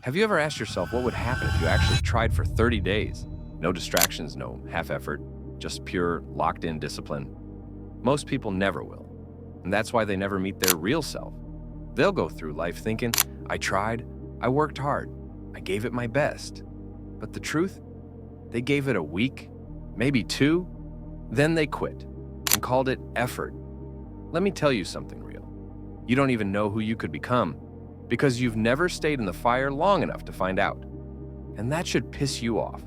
Have you ever asked yourself what would happen if you actually tried for 30 days? No distractions, no half effort, just pure, locked in discipline. Most people never will. And that's why they never meet their real self. They'll go through life thinking, I tried, I worked hard, I gave it my best. But the truth? They gave it a week, maybe two, then they quit and called it effort. Let me tell you something real. You don't even know who you could become because you've never stayed in the fire long enough to find out. And that should piss you off.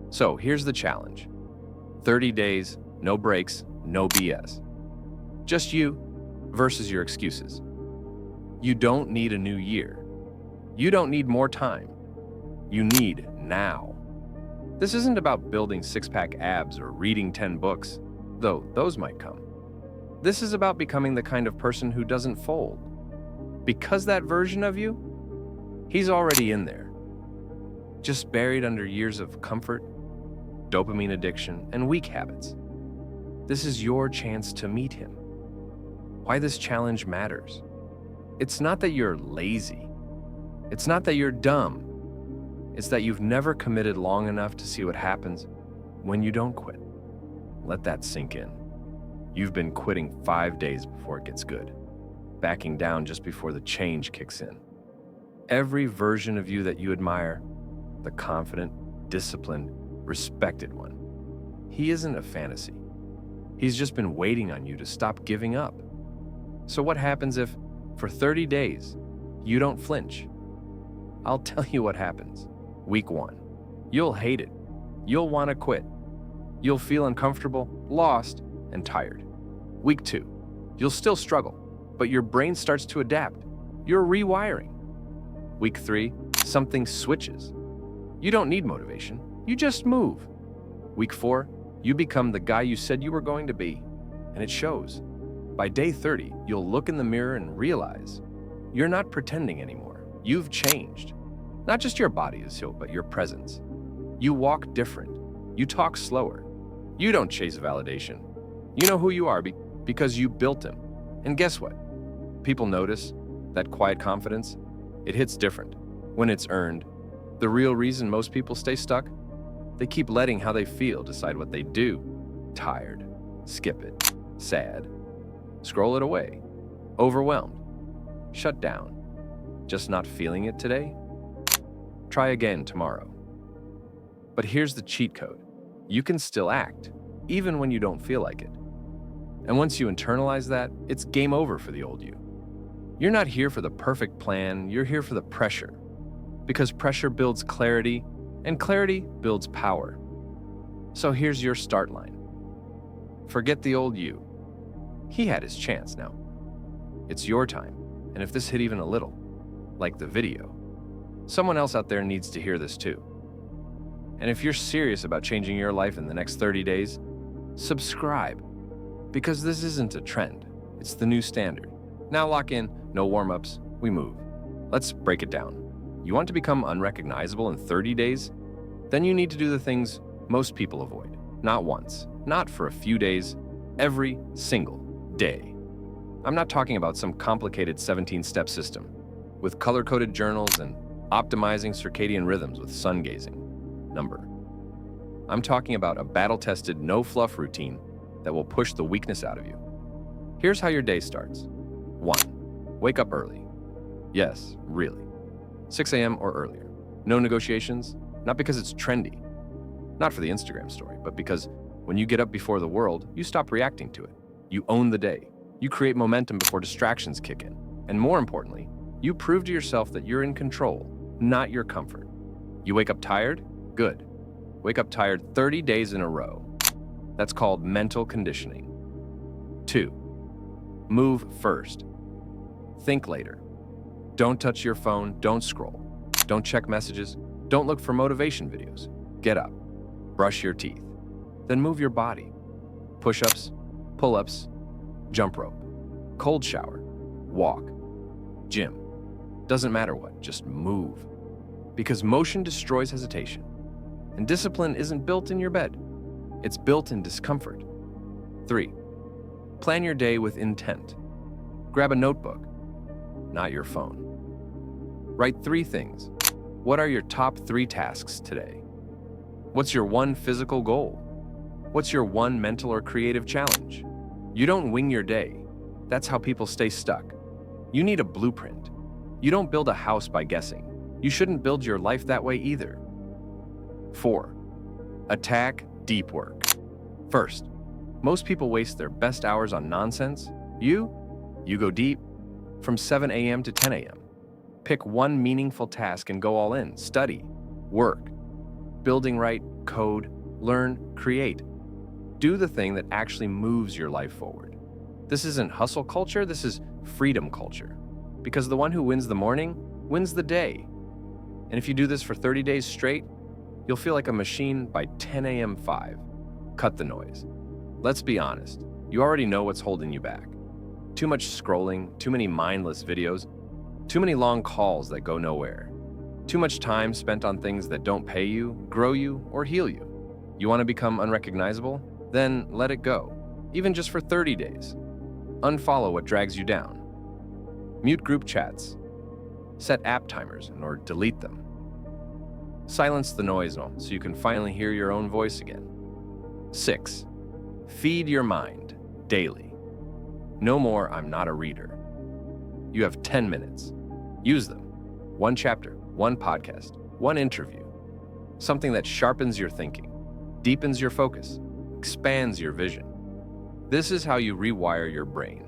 So here's the challenge. 30 days, no breaks, no BS. Just you versus your excuses. You don't need a new year. You don't need more time. You need now. This isn't about building six-pack abs or reading 10 books, though those might come. This is about becoming the kind of person who doesn't fold. Because that version of you, he's already in there. Just buried under years of comfort, dopamine addiction, and weak habits. This is your chance to meet him. Why this challenge matters. It's not that you're lazy. It's not that you're dumb. It's that you've never committed long enough to see what happens when you don't quit. Let that sink in. You've been quitting 5 days before it gets good, backing down just before the change kicks in. Every version of you that you admire, the confident, disciplined, respected one, he isn't a fantasy. He's just been waiting on you to stop giving up. So what happens if, for 30 days, you don't flinch? I'll tell you what happens. Week 1, you'll hate it. You'll want to quit. You'll feel uncomfortable, lost, and tired. Week 2, you'll still struggle, but your brain starts to adapt. You're rewiring. Week 3, something switches. You don't need motivation. You just move. Week 4, you become the guy you said you were going to be, and it shows. By day 30, you'll look in the mirror and realize you're not pretending anymore. You've changed. Not just your body is healed, but your presence. You walk different. You talk slower. You don't chase validation. You know who you are because you built him. And guess what? People notice that quiet confidence. It hits different when it's earned. The real reason most people stay stuck? They keep letting how they feel decide what they do. Tired. Skip it. Sad. Scroll it away. Overwhelmed. Shut down. Just not feeling it today? Try again tomorrow. But here's the cheat code. You can still act, even when you don't feel like it. And once you internalize that, it's game over for the old you. You're not here for the perfect plan, you're here for the pressure. Because pressure builds clarity, and clarity builds power. So here's your start line. Forget the old you. He had his chance now. It's your time, and if this hit even a little, like the video, someone else out there needs to hear this too. And if you're serious about changing your life in the next 30 days, subscribe. Because this isn't a trend, it's the new standard. Now lock in, no warm-ups, we move. Let's break it down. You want to become unrecognizable in 30 days? Then you need to do the things most people avoid. Not once, not for a few days, every single day. I'm not talking about some complicated 17-step system with color-coded journals and optimizing circadian rhythms with sun gazing. Number. I'm talking about a battle-tested, no-fluff routine that will push the weakness out of you. Here's how your day starts. 1. Wake up early. Yes, really. 6 a.m. or earlier. No negotiations, not because it's trendy. Not for the Instagram story, but because when you get up before the world, you stop reacting to it. You own the day. You create momentum before distractions kick in. And more importantly, you prove to yourself that you're in control, not your comfort. You wake up tired? Good. Wake up tired 30 days in a row. That's called mental conditioning. 2. Move first. Think later. Don't touch your phone, don't scroll. Don't check messages, don't look for motivation videos. Get up, brush your teeth, then move your body. Push-ups, pull-ups, jump rope, cold shower, walk, gym. Doesn't matter what, just move. Because motion destroys hesitation. And discipline isn't built in your bed. It's built in discomfort. 3. Plan your day with intent. Grab a notebook, not your phone. Write 3 things What are your top 3 tasks today? What's your one physical goal? What's your one mental or creative challenge? You don't wing your day. That's how people stay stuck. You need a blueprint. You don't build a house by guessing. You shouldn't build your life that way either. 4. Attack deep work. First, most people waste their best hours on nonsense. You go deep from 7 a.m. to 10 a.m. Pick one meaningful task and go all in. Study, work, building right, code, learn, create. Do the thing that actually moves your life forward. This isn't hustle culture, this is freedom culture. Because the one who wins the morning wins the day. And if you do this for 30 days straight, you'll feel like a machine by 10 a.m. 5. Cut the noise. Let's be honest, you already know what's holding you back. Too much scrolling, too many mindless videos, too many long calls that go nowhere. Too much time spent on things that don't pay you, grow you, or heal you. You want to become unrecognizable? Then let it go, even just for 30 days. Unfollow what drags you down. Mute group chats. Set app timers or delete them. Silence the noise so you can finally hear your own voice again. 6. Feed your mind daily. No more "I'm not a reader." You have 10 minutes. Use them. One chapter, one podcast, one interview. Something that sharpens your thinking, deepens your focus, expands your vision. This is how you rewire your brain.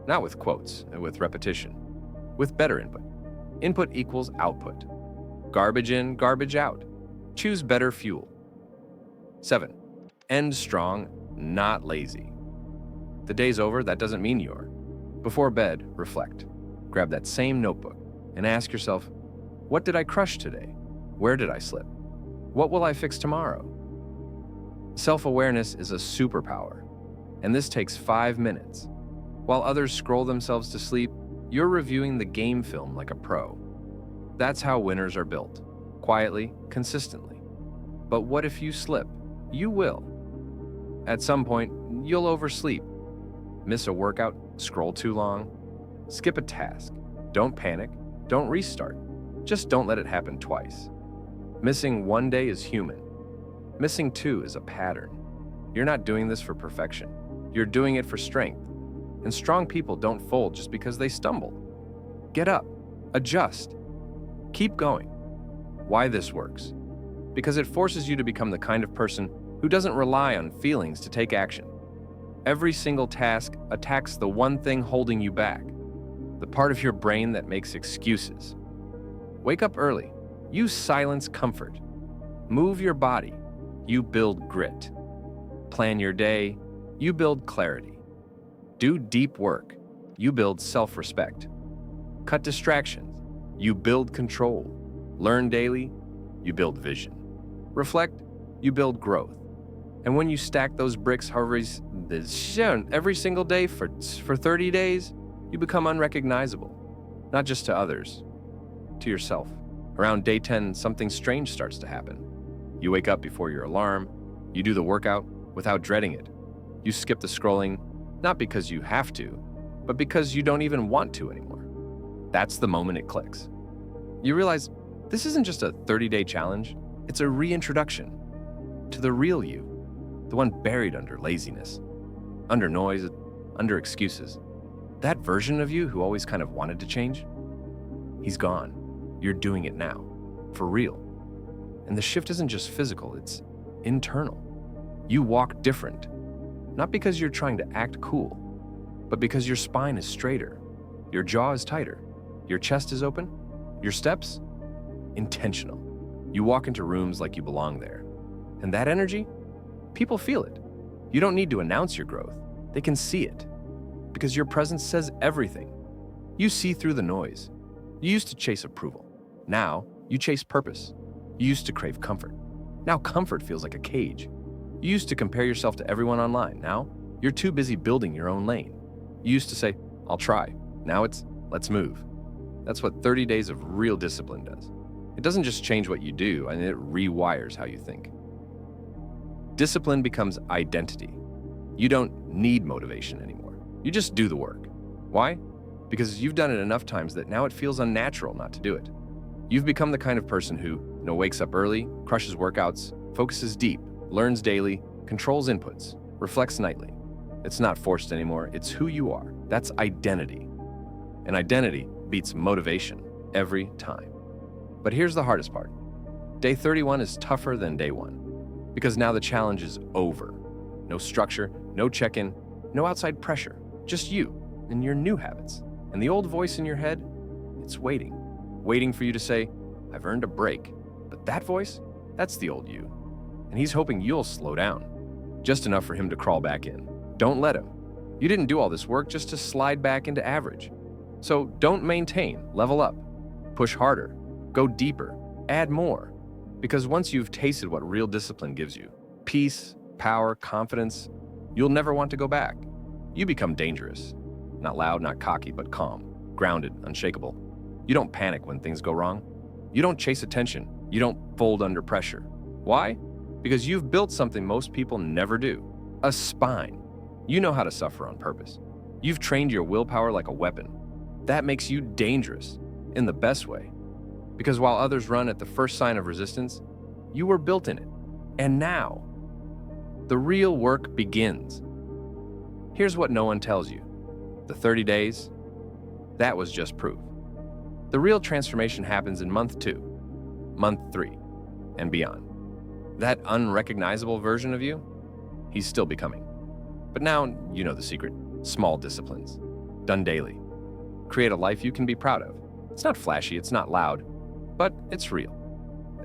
Not with quotes and with repetition, with better input. Input equals output. Garbage in, garbage out. Choose better fuel. 7. End strong, not lazy. The day's over, that doesn't mean you're. Before bed, reflect. Grab that same notebook and ask yourself, what did I crush today? Where did I slip? What will I fix tomorrow? Self-awareness is a superpower, and this takes 5 minutes. While others scroll themselves to sleep, you're reviewing the game film like a pro. That's how winners are built, quietly, consistently. But what if you slip? You will. At some point, you'll oversleep, miss a workout, scroll too long, skip a task. Don't panic, don't restart. Just don't let it happen twice. Missing one day is human. Missing 2 is a pattern. You're not doing this for perfection. You're doing it for strength. And strong people don't fold just because they stumble. Get up, adjust, keep going. Why this works? Because it forces you to become the kind of person who doesn't rely on feelings to take action. Every single task attacks the one thing holding you back, the part of your brain that makes excuses. Wake up early. You silence comfort. Move your body. You build grit. Plan your day. You build clarity. Do deep work. You build self-respect. Cut distractions. You build control. Learn daily. You build vision. Reflect. You build growth. And when you stack those bricks every single day for 30 days, you become unrecognizable. Not just to others, to yourself. Around day 10, something strange starts to happen. You wake up before your alarm. You do the workout without dreading it. You skip the scrolling, not because you have to, but because you don't even want to anymore. That's the moment it clicks. You realize this isn't just a 30-day challenge, it's a reintroduction to the real you, the one buried under laziness, under noise, under excuses. That version of you who always kind of wanted to change, he's gone. You're doing it now, for real. And the shift isn't just physical, it's internal. You walk different, not because you're trying to act cool, but because your spine is straighter, your jaw is tighter, your chest is open, your steps, intentional. You walk into rooms like you belong there. And that energy, people feel it. You don't need to announce your growth. They can see it. Because your presence says everything. You see through the noise. You used to chase approval. Now, you chase purpose. You used to crave comfort. Now comfort feels like a cage. You used to compare yourself to everyone online. Now, you're too busy building your own lane. You used to say, I'll try. Now it's, let's move. That's what 30 days of real discipline does. It doesn't just change what you do, and it rewires how you think. Discipline becomes identity. You don't need motivation anymore. You just do the work. Why? Because you've done it enough times that now it feels unnatural not to do it. You've become the kind of person who, wakes up early, crushes workouts, focuses deep, learns daily, controls inputs, reflects nightly. It's not forced anymore, it's who you are. That's identity. And identity beats motivation every time. But here's the hardest part. Day 31 is tougher than day 1, because now the challenge is over. No structure, no check-in, no outside pressure, just you and your new habits. And the old voice in your head, it's waiting for you to say, I've earned a break. But that voice, that's the old you. And he's hoping you'll slow down, just enough for him to crawl back in. Don't let him. You didn't do all this work just to slide back into average. So don't maintain, level up, push harder, go deeper, add more. Because once you've tasted what real discipline gives you, peace, power, confidence, you'll never want to go back. You become dangerous. Not loud, not cocky, but calm, grounded, unshakable. You don't panic when things go wrong. You don't chase attention. You don't fold under pressure. Why? Because you've built something most people never do. A spine. You know how to suffer on purpose. You've trained your willpower like a weapon. That makes you dangerous, in the best way. Because while others run at the first sign of resistance, you were built in it. And now, the real work begins. Here's what no one tells you. The 30 days, that was just proof. The real transformation happens in month 2, month 3, and beyond. That unrecognizable version of you, he's still becoming. But now you know the secret. Small disciplines, done daily. Create a life you can be proud of. It's not flashy, it's not loud, but it's real.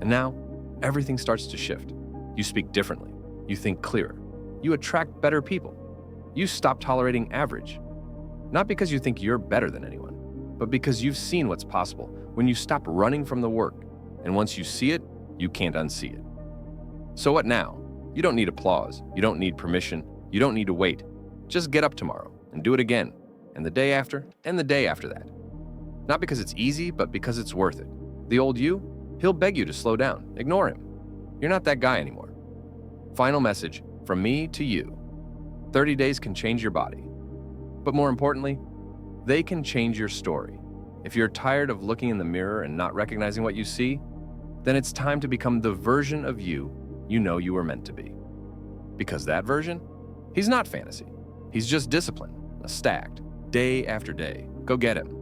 And now, everything starts to shift. You speak differently. You think clearer. You attract better people. You stop tolerating average. Not because you think you're better than anyone, but because you've seen what's possible when you stop running from the work. And once you see it, you can't unsee it. So what now? You don't need applause. You don't need permission. You don't need to wait. Just get up tomorrow and do it again, and the day after, and the day after that. Not because it's easy, but because it's worth it. The old you, he'll beg you to slow down. Ignore him. You're not that guy anymore. Final message from me to you. 30 days can change your body. But more importantly, they can change your story. If you're tired of looking in the mirror and not recognizing what you see, then it's time to become the version of you know you were meant to be. Because that version, he's not fantasy. He's just discipline, stacked, day after day. Go get him.